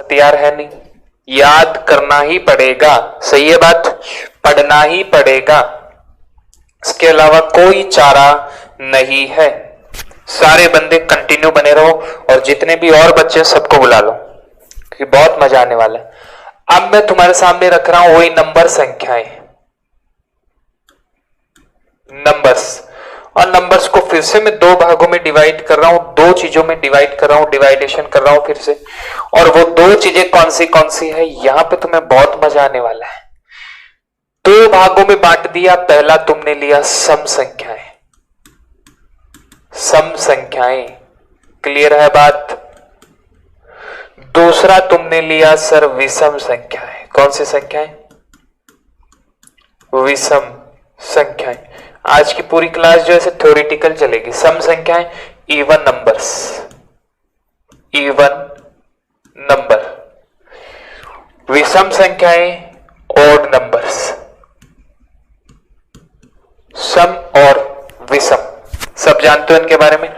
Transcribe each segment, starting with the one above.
हथियार है नहीं, याद करना ही पड़ेगा। सही है बात, पढ़ना ही पड़ेगा, इसके अलावा कोई चारा नहीं है। सारे बंदे कंटिन्यू बने रहो और जितने भी और बच्चे सबको बुला लो क्योंकि बहुत मजा आने वाला है। अब मैं तुम्हारे सामने रख रहा हूं वही नंबर, संख्याएं, नंबर्स, और नंबर्स को फिर से मैं दो भागों में डिवाइड कर रहा हूं, दो चीजों में डिवाइड कर रहा हूं, डिवाइडेशन कर रहा हूं फिर से। और वो दो चीजें कौन सी है, यहां पे तुम्हें बहुत मजा आने वाला है। दो भागों में बांट दिया। पहला तुमने लिया सम संख्याएं, सम संख्याएं, क्लियर है बात। दूसरा तुमने लिया सर विषम संख्याएं। कौन सी संख्याएं? विषम संख्याएं। आज की पूरी क्लास जो है थ्योरेटिकल चलेगी। सम संख्याएं इवन नंबर्स, इवन नंबर। विषम संख्याएं ऑड नंबर्स। सम और विषम सब जानते हो इनके बारे में।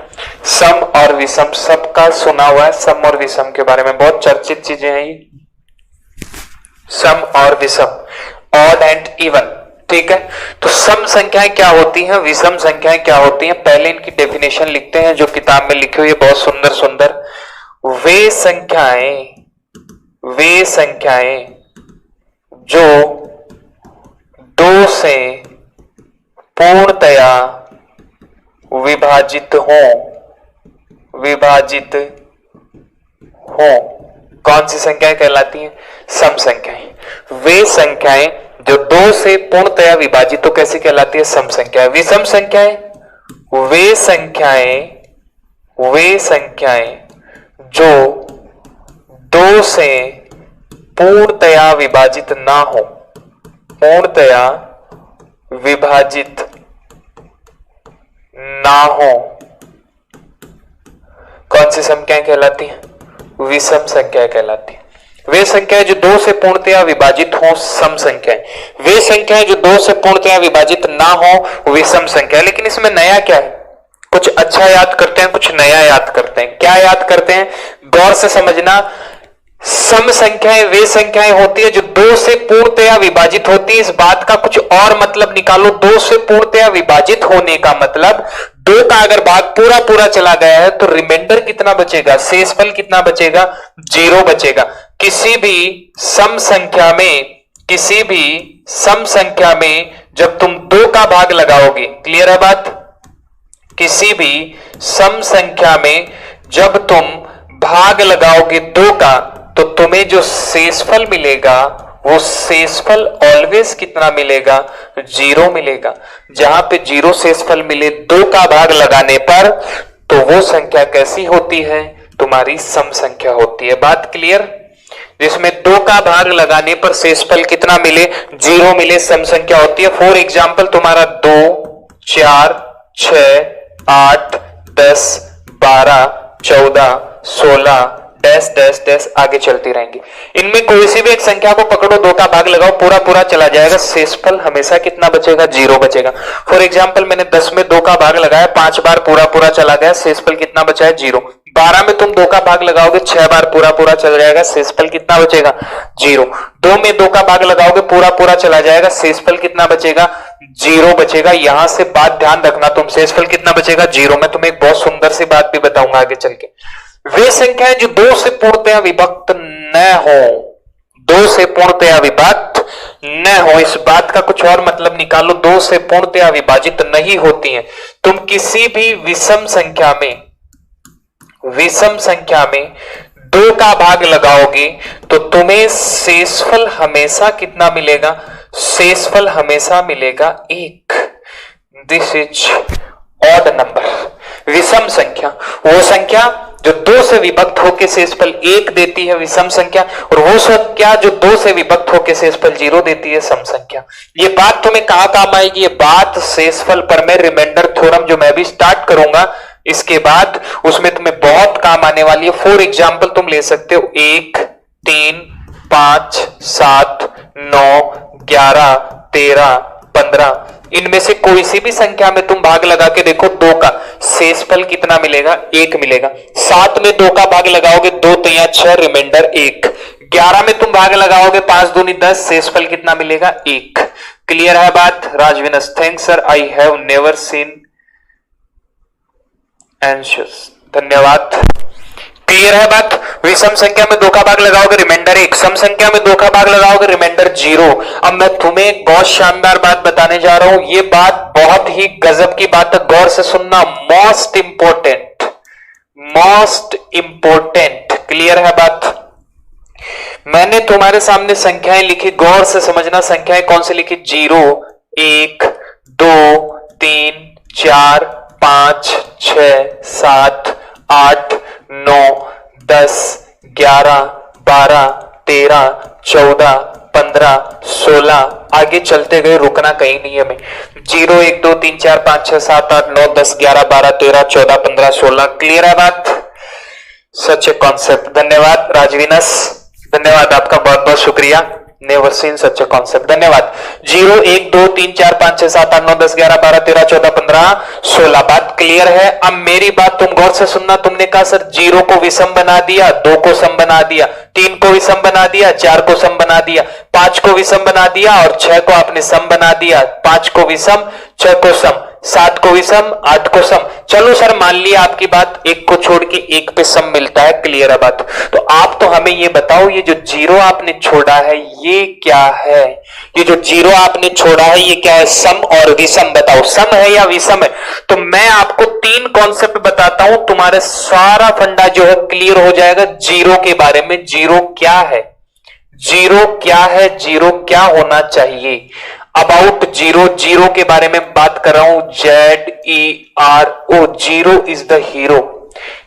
सम और विषम सबका सुना हुआ है, सम और विषम के बारे में बहुत चर्चित चीजें हैं ये, सम और विषम, ऑड एंड इवन। ठीक है, तो सम संख्याएं क्या होती हैं, विषम संख्याएं क्या होती हैं, पहले इनकी डेफिनेशन लिखते हैं जो किताब में लिखी हुई है बहुत सुंदर सुंदर। वे संख्याएं जो दो से पूर्णतया विभाजित हो, कौन सी संख्याएं कहलाती हैं? सम संख्याएं। वे संख्याएं जो दो से पूर्णतया विभाजित हो कैसी कहलाती है? सम संख्याएं। विषम संख्याएं वे संख्याएं जो दो से पूर्णतया विभाजित ना हो, पूर्णतया विभाजित ना हो, कौन सी संख्याएं कहलाती हैं? विषम संख्याएं कहलाती हैं। वे संख्याएं जो दो से पूर्णतया विभाजित हो, सम संख्याएं। वे संख्याएं जो दो से पूर्णतया विभाजित ना हो, विषम संख्या। लेकिन इसमें नया क्या है? कुछ अच्छा याद करते हैं, कुछ नया याद करते हैं। क्या याद करते हैं? गौर से समझना। सम संख्याएं वे संख्याएं होती है जो दो से पूर्णतया विभाजित होती है। इस बात का कुछ और मतलब निकालो। दो से पूर्णतया विभाजित होने का मतलब दो का अगर भाग पूरा पूरा चला गया है तो रिमाइंडर कितना बचेगा? शेषफल कितना बचेगा? 0 बचेगा। किसी भी सम संख्या में जब तुम दो का भाग लगाओगे, क्लियर है बात? किसी भी सम संख्या में जब तुम भाग लगाओगे दो का तो तुम्हें जो शेषफल मिलेगा वो शेषफल ऑलवेज कितना मिलेगा? 0 मिलेगा। जहां पे 0 शेषफल मिले दो का भाग लगाने पर तो वो संख्या कैसी होती है? तुम्हारी सम संख्या होती है। बात क्लियर? जिसमें दो का भाग लगाने पर शेषफल कितना मिले? 0 मिले, सम संख्या होती है। फॉर एग्जाम्पल तुम्हारा 2, 4, 6, 8, 10, 12, 14, 16 डैश डैश डैश आगे चलती रहेंगी। इनमें कोई सी भी एक संख्या को पकड़ो, दो का भाग लगाओ, पूरा पूरा चला जाएगा, शेषफल हमेशा कितना बचेगा? 0 बचेगा। फॉर एग्जाम्पल मैंने 10 में दो का भाग लगाया, 5 बार पूरा पूरा चला गया, शेषफल कितना बचा है? 0। 12 में तुम दो का भाग लगाओगे, 6 बार पूरा पूरा चल जाएगा, शेषफल कितना बचेगा? 0। 2 में दो का भाग लगाओगे, पूरा पूरा चला जाएगा, शेषफल कितना बचेगा? 0 बचेगा। यहां से बात ध्यान रखना तुम, शेषफल कितना बचेगा? 0। मैं तुम्हें एक बहुत सुंदर सी बात भी बताऊंगा आगे चल के। वे संख्याएं जो दो से पूर्णतया विभक्त न हो, दो से पूर्णतया विभक्त न हो, इस बात का कुछ और मतलब निकालो। दो से पूर्णतया विभाजित नहीं होती हैं। तुम किसी भी विषम संख्या में दो का भाग लगाओगे तो तुम्हें शेषफल हमेशा कितना मिलेगा? शेषफल हमेशा मिलेगा 1। This is odd number. विषम संख्या वो संख्या जो दो से विभक्त होकर शेषफल 1 देती है, विषम संख्या। और वो संख्या जो दो से विभक्त होकर शेषफल 0 देती है, सम संख्या। ये बात तुम्हें कहां काम आएगी? ये बात शेषफल पर मैं रिमाइंडर थ्योरम जो मैं भी स्टार्ट करूंगा इसके बाद, उसमें तुम्हें बहुत काम आने वाली है। फॉर एग्जाम्पल तुम ले सकते हो 1, 3, 5, 7, 9, 11, 13, 15। इनमें से कोई सी भी संख्या में तुम भाग लगा के देखो, दो का शेषफल कितना मिलेगा? 1 मिलेगा। 7 में दो का भाग लगाओगे, 2 3 6, रिमाइंडर 1। 11 में तुम भाग लगाओगे 5 दूनी 10, शेषफल कितना मिलेगा 1। क्लियर है बात राजविनस? Thanks sir, I have never seen anxious. धन्यवाद। क्लियर है बात? विषम संख्या में 2 का भाग लगाओगे रिमाइंडर 1, सम संख्या में 2 का भाग लगाओगे रिमाइंडर 0। अब मैं तुम्हें एक बहुत शानदार बात बताने जा रहा हूं, ये बात बहुत ही गजब की बात है, गौर से सुनना, most important, most important. Clear है बात? मैंने तुम्हारे सामने संख्याएं लिखी, गौर से समझना, संख्याएं कौन सी लिखी? 0, 1, 2, 3, 4, 5, 6, 7, 8, 9, 10, 11, 12, 13, 14, 15, 16, आगे चलते गए, रुकना कहीं नहीं है। हमें 0, 1, 2, 3, 4, 5, 6, 7, 8, 9, 10, 11, 12, 13, 14, 15, 16। क्लियर है बात? सच ए कॉन्सेप्ट। धन्यवाद राजविनस, धन्यवाद आपका बहुत बहुत शुक्रिया। Never seen such a concept. धन्यवाद। 0, 1, 2, 3, 4, 5, 6, 7, 8, 9, 10, 11, 12, 13, 14, 15, 16। बात क्लियर है? अब मेरी बात तुम गौर से सुनना। तुमने कहा सर 0 को विषम बना दिया, 2 को सम बना दिया, 3 को विषम बना दिया, 4 को सम बना दिया, 5 को विषम बना दिया और 6 को आपने सम बना दिया। 5 को विषम, 6 को सम, 7 को विषम, 8 को सम। चलो सर मान लिया आपकी बात, 1 को छोड़ के 1 पे सम मिलता है। क्लियर है बात? तो आप तो हमें ये बताओ, ये जो 0 आपने छोड़ा है ये क्या है? ये जो 0 आपने छोड़ा है ये क्या है? सम और विषम। बताओ सम है या विषम है? तो मैं आपको 3 कॉन्सेप्ट बताता हूं, तुम्हारे सारा फंडा जो है क्लियर हो जाएगा 0 के बारे में। 0 क्या है, 0 क्या है, 0 क्या होना चाहिए, अबाउट 0, 0 के बारे में बात कर रहा हूं। ZERO, 0 is the hero.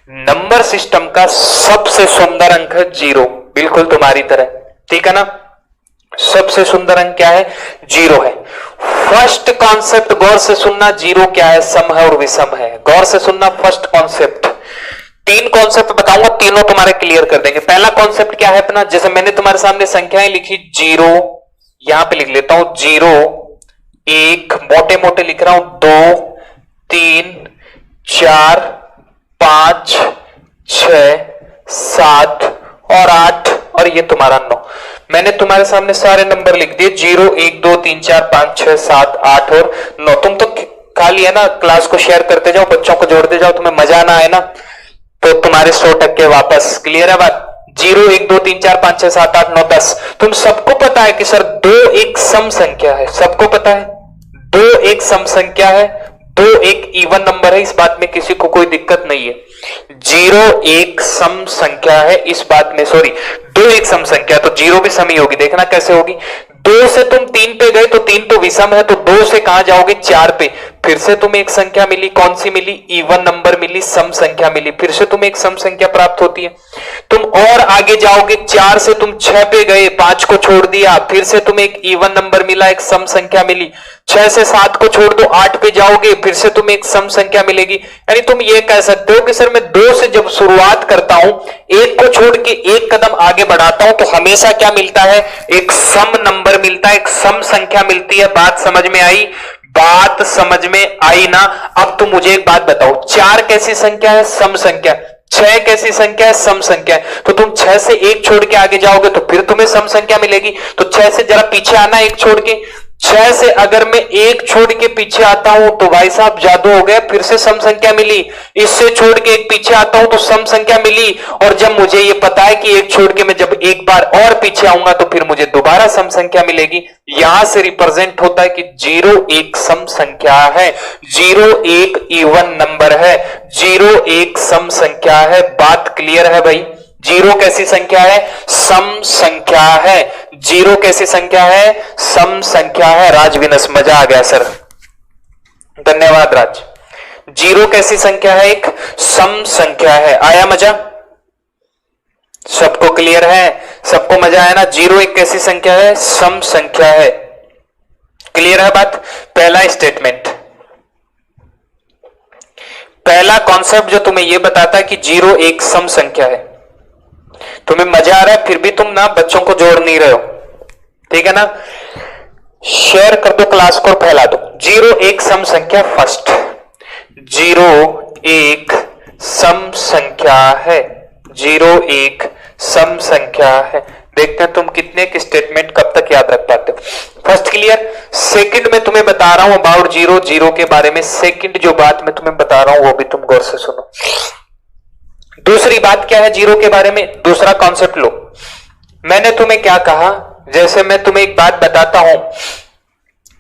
Number system का सबसे सुंदर अंक है 0, बिल्कुल तुम्हारी तरह, ठीक है ना? सबसे सुंदर अंक क्या है? 0 है। फर्स्ट कॉन्सेप्ट गौर से सुनना, 0 क्या है? सम है और विषम है। गौर से सुनना फर्स्ट कॉन्सेप्ट। 3 कॉन्सेप्ट बताऊंगा, तीनों तुम्हारे क्लियर कर देंगे। पहला कॉन्सेप्ट क्या है अपना, जैसे मैंने तुम्हारे सामने संख्याएं लिखी, 0 यहां पे लिख लेता हूं, 0, 1 मोटे मोटे लिख रहा हूं, 2, 3, 4, 5, 6, 7 और 8 और ये तुम्हारा 9। मैंने तुम्हारे सामने सारे नंबर लिख दिए, 0, 1, 2, 3, 4, 5, 6, 7, 8 और 9। तुम तो खाली है ना, क्लास को शेयर करते जाओ, बच्चों को जोड़ते जाओ, तुम्हें मजा ना आए ना तो तुम्हारे 100% वापस। क्लियर है बात? 0, 1, 2, 3, 4, 5, 6, 7, 8, 9, 10। तुम सबको पता है कि सर 2 एक सम संख्या है, सबको पता है 2 एक सम संख्या है, 2 एक इवन नंबर है, इस बात में किसी को कोई दिक्कत नहीं है। 0 एक सम संख्या है, इस बात में, सॉरी 2 एक सम संख्या, तो 0 भी सम ही होगी। देखना कैसे होगी, 2 से तुम 3 पे गए तो 3 तो विषम है, तो 2 से कहां जाओगे? 4 पे, फिर से तुम्हें एक संख्या मिली, कौन सी मिली? इवन नंबर मिली, सम संख्या मिली, फिर से तुम्हें एक सम संख्या प्राप्त होती है। तुम और आगे जाओगे, 4 से तुम 6 पे गए, 5 को छोड़ दिया, फिर से तुम्हें एक इवन नंबर मिला, एक सम संख्या मिली। 6 से 7 को छोड़ दो, 8 पे जाओगे, फिर से तुम्हें एक सम संख्या मिलेगी। यानी तुम ये कह सकते हो कि सर मैं 2 से जब शुरुआत करता हूं, 1 को छोड़ के 1 कदम आगे बढ़ाता हूं, तो हमेशा क्या मिलता है? एक सम नंबर मिलता है, एक सम संख्या मिलती है। बात समझ में आई? बात समझ में आई ना? अब तुम मुझे एक बात बताओ, 4 कैसी संख्या है? सम संख्या। 6 कैसी संख्या है? सम संख्या। तो तुम 6 से 1 छोड़ के आगे जाओगे तो फिर तुम्हें सम संख्या मिलेगी। तो 6 से जरा पीछे आना, 1 छोड़ के। 6 से अगर मैं 1 छोड़ के पीछे आता हूं तो भाई साहब जादू हो गया, फिर से सम संख्या मिली। इससे छोड़ के 1 पीछे आता हूं तो सम संख्या मिली। और जब मुझे ये पता है कि 1 छोड़ के मैं जब एक बार और पीछे आऊंगा तो फिर मुझे दोबारा सम संख्या मिलेगी। यहां से रिप्रेजेंट होता है कि 0 एक सम संख्या है, 0 एक इवन नंबर है, 0 एक सम संख्या है। बात क्लियर है भाई? 0 कैसी संख्या है? सम संख्या है। 0 कैसी संख्या है? सम संख्या है। राजविनस, मजा आ गया सर, धन्यवाद राज। 0 कैसी संख्या है? एक सम संख्या है। आया मजा? सबको क्लियर है? सबको मजा आया ना? 0 एक कैसी संख्या है? सम संख्या है। क्लियर है बात? पहला स्टेटमेंट, पहला कॉन्सेप्ट जो तुम्हें यह बताता है कि 0 एक सम संख्या है। तुम्हें मजा आ रहा है, फिर भी तुम ना बच्चों को जोड़ नहीं रहे हो, ठीक है ना? शेयर कर दो क्लास को और फैला दो। 0 एक सम संख्या फर्स्ट, 0 एक सम संख्या है, 0 एक सम संख्या है। देखते हैं तुम कितने के स्टेटमेंट कब तक याद रख पाते हो। First clear. सेकंड में तुम्हें बता रहा हूं अबाउट जीरो, जीरो के बारे में सेकंड जो बात मैं तुम्हें बता रहा हूं वो भी तुम गौर से सुनो। दूसरी बात क्या है जीरो के बारे में, दूसरा कॉन्सेप्ट लो। मैंने तुम्हें क्या कहा, जैसे मैं तुम्हें एक बात बताता हूं,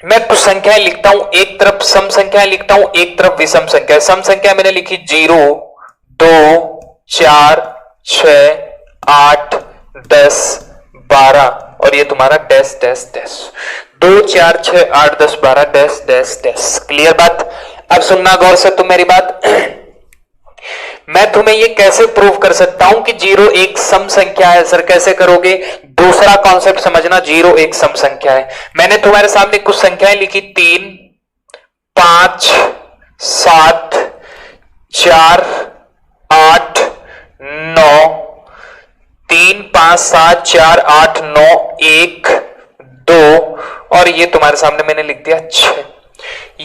मैं कुछ संख्याएं लिखता हूं, एक तरफ सम संख्याएं लिखता हूं, एक तरफ विषम संख्या। सम संख्या मैंने लिखी 0, 2, 4, 6, 8, 10, 12 और ये तुम्हारा dash dash dash. 2, 4, 6, 8, 10, 12 dash dash dash. Clear बात। अब सुनना गौर से तुम मेरी बात। मैं तुम्हें ये कैसे प्रूव कर सकता हूं कि जीरो एक सम संख्या है? सर कैसे करोगे? दूसरा कॉन्सेप्ट समझना, जीरो एक सम संख्या है। मैंने तुम्हारे सामने कुछ संख्याएं लिखी 3, 5, 7, 4, 8, 9, 3, 5, 7, 4, 8, 9, 1, 2 और ये तुम्हारे सामने मैंने लिख दिया 6।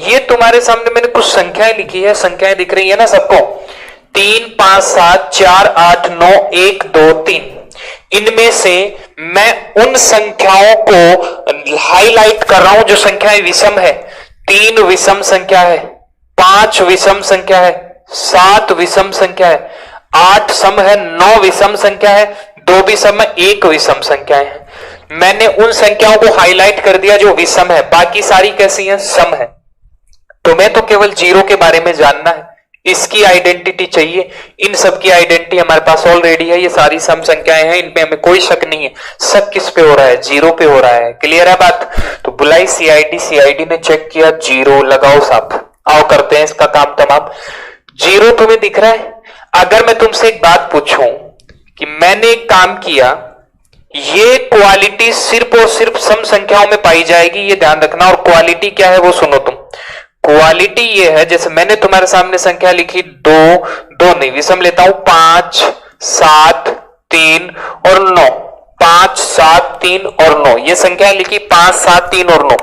ये तुम्हारे सामने मैंने कुछ संख्याएं लिखी है, संख्याएं दिख रही है ना सबको? 3, 5, 7, 4, 8, 9, 1, 2, 3। इनमें से मैं उन संख्याओं को हाईलाइट कर रहा हूं जो संख्याएं विषम है। 3 विषम संख्या है, 5 विषम संख्या है, 7 विषम संख्या है, 8 सम है, 9 विषम संख्या है, 2 विषम है, 1 विषम संख्या है। मैंने उन संख्याओं को हाईलाइट कर दिया जो विषम है, बाकी सारी कैसी हैं? सम है। तुम्हें तो केवल जीरो के बारे में जानना है, इसकी आइडेंटिटी चाहिए। इन सब की आइडेंटिटी हमारे पास ऑलरेडी है, ये सारी सम संख्याएं हैं, इनपे हमें कोई शक नहीं है। शक किस पे हो रहा है? जीरो पे हो रहा है। क्लियर है बात? तो बुलाई सीआईडी, सीआईडी ने चेक किया, जीरो लगाओ साहब, आओ करते हैं इसका काम तमाम। जीरो तुम्हें दिख रहा है? अगर मैं तुमसे एक बात पूछूं कि मैंने एक काम किया, ये क्वालिटी सिर्फ और सिर्फ सम संख्याओं में पाई जाएगी, ये ध्यान रखना। और क्वालिटी क्या है वो सुनो तुम। क्वालिटी ये है, जैसे मैंने तुम्हारे सामने संख्या लिखी 2, 2 नहीं विषम लेता हूं, 5, 7, 3 और 9। 5, 7, 3 और 9 ये संख्या लिखी, 5, 7, 3 और 9।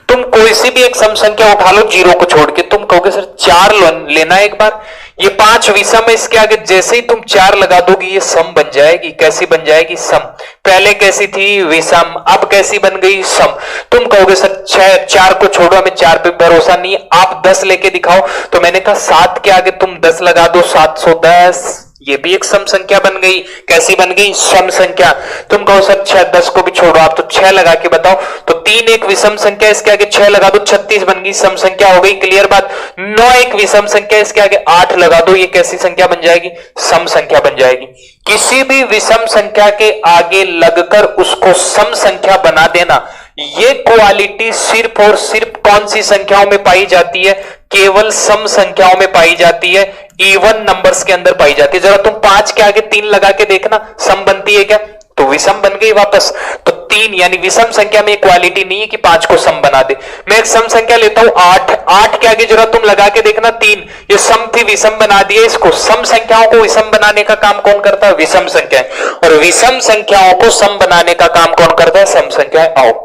तुम कोई सी भी एक सम संख्या उठा लो जीरो को छोड़ के, तुम कहोगे सर 4 लेना एक बार। ये 5 विषम है, इसके आगे जैसे ही तुम 4 लगा दोगी ये सम बन जाएगी। कैसी बन जाएगी? सम। पहले कैसी थी? विषम, अब कैसी बन गई? सम। तुम कहोगे सर 4 को छोड़ो, हमें 4 पे भरोसा नहीं है, आप 10 लेके दिखाओ। तो मैंने कहा 7 के आगे तुम 10 लगा दो, 710, ये भी एक सम संख्या बन गई। कैसी बन गई? सम संख्या। तुम कहो सर 6, 10 को भी छोड़ो, आप तो 6 लगा के बताओ। तो 3 एक विषम संख्या, इसके आगे 6 लगा दो, 36 बन गई, सम संख्या हो गई। क्लियर बात? 9 एक विषम संख्या, इसके आगे 8 लगा दो, ये कैसी संख्या बन जाएगी? सम संख्या बन जाएगी। किसी भी विषम संख्या के आगे लगकर उसको सम संख्या बना देना, ये क्वालिटी सिर्फ और सिर्फ कौन सी संख्याओं में पाई जाती है? केवल सम संख्याओं में पाई जाती है, इवन नंबर्स के अंदर पाई जाती है। जरा तुम 5 के आगे 3 लगा के देखना, सम बनती है क्या? तो विषम बन गई वापस। तो 3 यानी विषम संख्या में क्वालिटी नहीं है कि 5 को सम बना दे। मैं एक सम संख्या लेता हूं 8, 8 के आगे जरा तुम लगा के देखना 3, ये सम थी, विषम बना दिए इसको। सम संख्याओं को विषम बनाने का काम कौन करता है? विषम संख्या। और विषम संख्याओं को सम बनाने का काम कौन करता है? सम संख्याएं। आओ,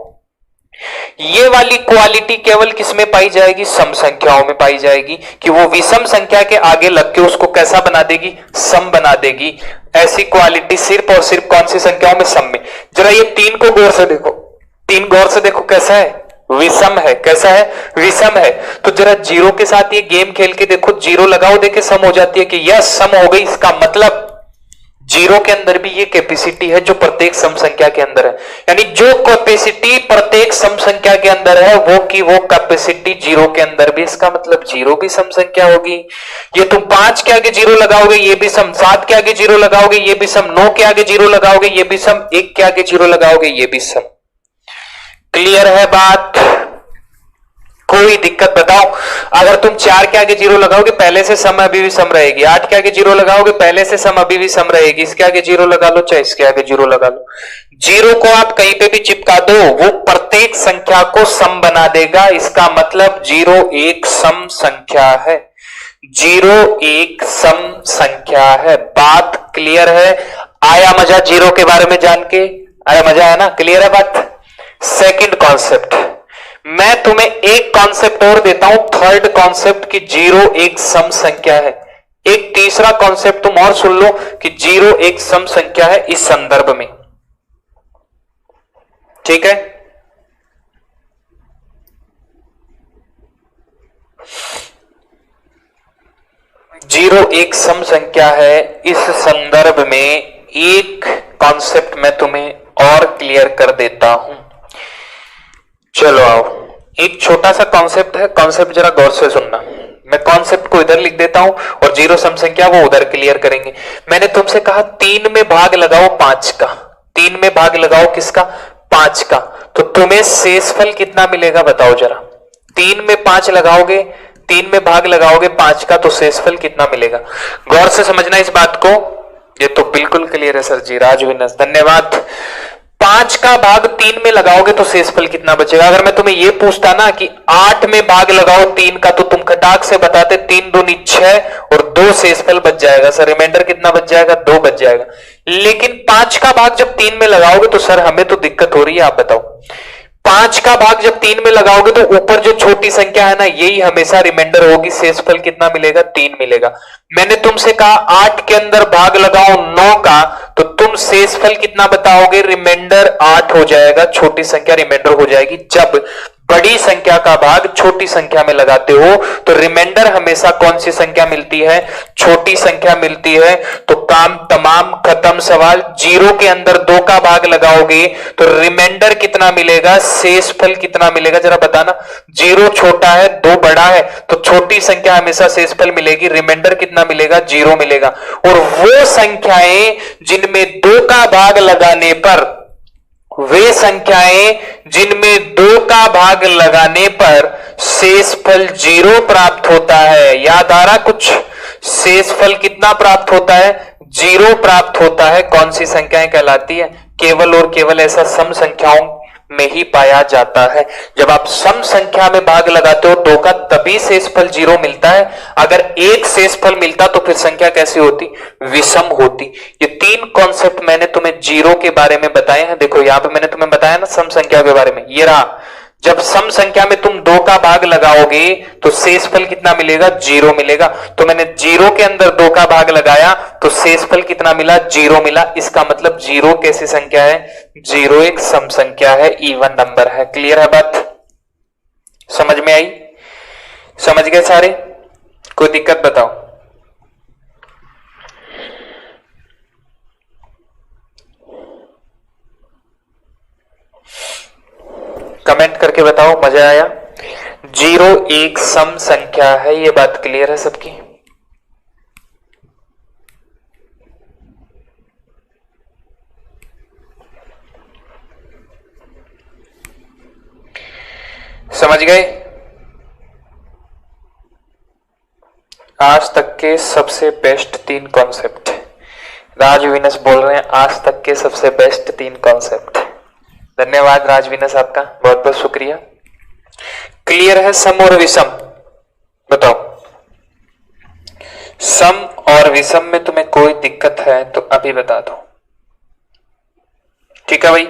ये वाली क्वालिटी केवल किसमें पाई जाएगी? सम संख्याओं में पाई जाएगी, कि वो विषम संख्या के आगे लग के उसको कैसा बना देगी? सम बना देगी। ऐसी क्वालिटी सिर्फ और सिर्फ कौन सी संख्याओं में? सम में। जरा ये 3 को गौर से देखो, 3 गौर से देखो कैसा है? विषम है। कैसा है? विषम है। तो जरा जीरो के साथ ये गेम खेल के देखो, जीरो लगाओ, देखे सम हो जाती है कि यस सम हो गई। इसका मतलब जीरो के अंदर भी ये कैपेसिटी है जो प्रत्येक सम संख्या के अंदर है। यानी जो कैपेसिटी प्रत्येक सम संख्या के अंदर है वो की वो कैपेसिटी जीरो के अंदर भी। इसका मतलब जीरो भी सम संख्या होगी। ये तुम 5 के आगे जीरो लगाओगे ये भी सम, 7 के आगे जीरो लगाओगे ये भी सम, 9 के आगे जीरो लगाओगे ये भी सम, 1 के आगे जीरो लगाओगे ये भी सम। क्लियर है बात? कोई दिक्कत बताओ? अगर तुम 4 के आगे जीरो लगाओगे पहले से सम अभी भी सम रहेगी, 8 के आगे जीरो लगाओगे पहले से सम अभी भी सम रहेगी, इसके आगे जीरो लगा लो चाहे इसके आगे जीरो लगा लो, जीरो को आप कहीं पे भी चिपका दो वो प्रत्येक संख्या को सम बना देगा। इसका मतलब जीरो एक सम संख्या है, जीरो एक सम संख्या है। बात क्लियर है? आया मजा जीरो के बारे में जान के? आया मजा? है ना? क्लियर है बात? सेकंड कॉन्सेप्ट मैं तुम्हें एक कॉन्सेप्ट और देता हूं, थर्ड कॉन्सेप्ट कि जीरो एक सम संख्या है। एक तीसरा कॉन्सेप्ट तुम और सुन लो कि जीरो एक सम संख्या है इस संदर्भ में। ठीक है। जीरो एक सम संख्या है। इस संदर्भ में एक कॉन्सेप्ट मैं तुम्हें और क्लियर कर देता हूं। चलो आओ, एक छोटा सा कॉन्सेप्ट है, कॉन्सेप्ट जरा गौर से सुनना। मैं कॉन्सेप्ट को इधर लिख देता हूं और जीरो सम संख्या वो उधर क्लियर करेंगे। मैंने तुमसे कहा 3 में भाग लगाओ 5 का। 3 में भाग लगाओ किसका? 5 का। तो तुम्हें शेषफल कितना मिलेगा बताओ जरा। 3 में 5 लगाओगे, 3 में भाग लगाओगे 5 का, तो शेषफल कितना मिलेगा? गौर से समझना इस बात को। ये तो बिल्कुल क्लियर है सर जी, राजविनस धन्यवाद। 5 का भाग 3 में लगाओगे तो शेषफल कितना बचेगा? अगर मैं तुम्हें यह पूछता ना कि 8 में भाग लगाओ 3 का, तो तुम खटाक से बताते 3 दूनी 6 और 2 शेषफल बच जाएगा। सर रिमाइंडर कितना बच जाएगा? 2 बच जाएगा। लेकिन 5 का भाग जब 3 में लगाओगे तो सर हमें तो दिक्कत हो रही है, आप बताओ। 5 का भाग जब 3 में लगाओगे तो ऊपर जो छोटी संख्या है ना, यही हमेशा रिमाइंडर होगी। शेषफल कितना मिलेगा? 3 मिलेगा। मैंने तुमसे कहा 8 के अंदर भाग लगाओ 9 का, तो तुम शेषफल कितना बताओगे? रिमाइंडर 8 हो जाएगा, छोटी संख्या रिमाइंडर हो जाएगी। जब बड़ी संख्या का भाग छोटी संख्या में लगाते हो तो रिमाइंडर हमेशा कौन सी संख्या मिलती है? छोटी संख्या मिलती है। तो काम तमाम खत्म सवाल। जीरो के अंदर 2 का भाग लगाओगे तो रिमाइंडर कितना मिलेगा? शेषफल कितना मिलेगा जरा बताना। जीरो छोटा है, 2 बड़ा है, तो छोटी संख्या हमेशा शेषफल मिलेगी। रिमाइंडर कितना मिलेगा? 0 मिलेगा। और वो संख्याएं जिनमें 2 का भाग लगाने पर, वे संख्याएं जिनमें 2 का भाग लगाने पर शेषफल 0 प्राप्त होता है। याद आ रहा कुछ? शेषफल कितना प्राप्त होता है? 0 प्राप्त होता है। कौन सी संख्याएं कहलाती है? केवल और केवल ऐसा सम संख्याओं में ही पाया जाता है। जब आप सम संख्या में भाग लगाते हो 2 का, तभी शेषफल 0 मिलता है। अगर एक शेषफल मिलता तो फिर संख्या कैसी होती? विषम होती। ये 3 कॉन्सेप्ट मैंने तुम्हें जीरो के बारे में बताए हैं। देखो यहां पे मैंने तुम्हें बताया ना सम संख्या के बारे में, ये रहा। जब सम संख्या में तुम 2 का भाग लगाओगे तो शेषफल कितना मिलेगा? 0 मिलेगा। तो मैंने 0 के अंदर 2 का भाग लगाया तो शेषफल कितना मिला? 0 मिला। इसका मतलब 0 कैसी संख्या है? 0 एक सम संख्या है, इवन नंबर है। क्लियर है बात? समझ में आई? समझ गए सारे? कोई दिक्कत बताओ। कमेंट करके बताओ, मजा आया? 0 एक सम संख्या है, ये बात क्लियर है सबकी? समझ गए? आज तक के सबसे बेस्ट 3 कॉन्सेप्ट राजविनस बोल रहे हैं। आज तक के सबसे बेस्ट 3 कॉन्सेप्ट। धन्यवाद राजविनस, आपका बहुत बहुत शुक्रिया। क्लियर है सम और विषम? बताओ, सम और विषम में तुम्हें कोई दिक्कत है तो अभी बता दो। ठीक है भाई?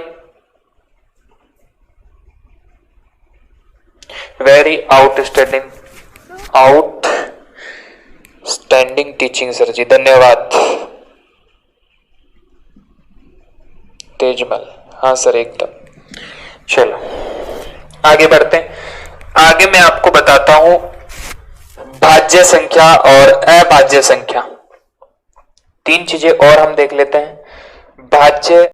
वेरी आउटस्टैंडिंग टीचिंग सर जी, धन्यवाद। तेजमल, हाँ सर एकदम। चलो आगे बढ़ते हैं। आगे मैं आपको बताता हूं भाज्य संख्या और अभाज्य संख्या। 3 चीजें और हम देख लेते हैं। भाज्य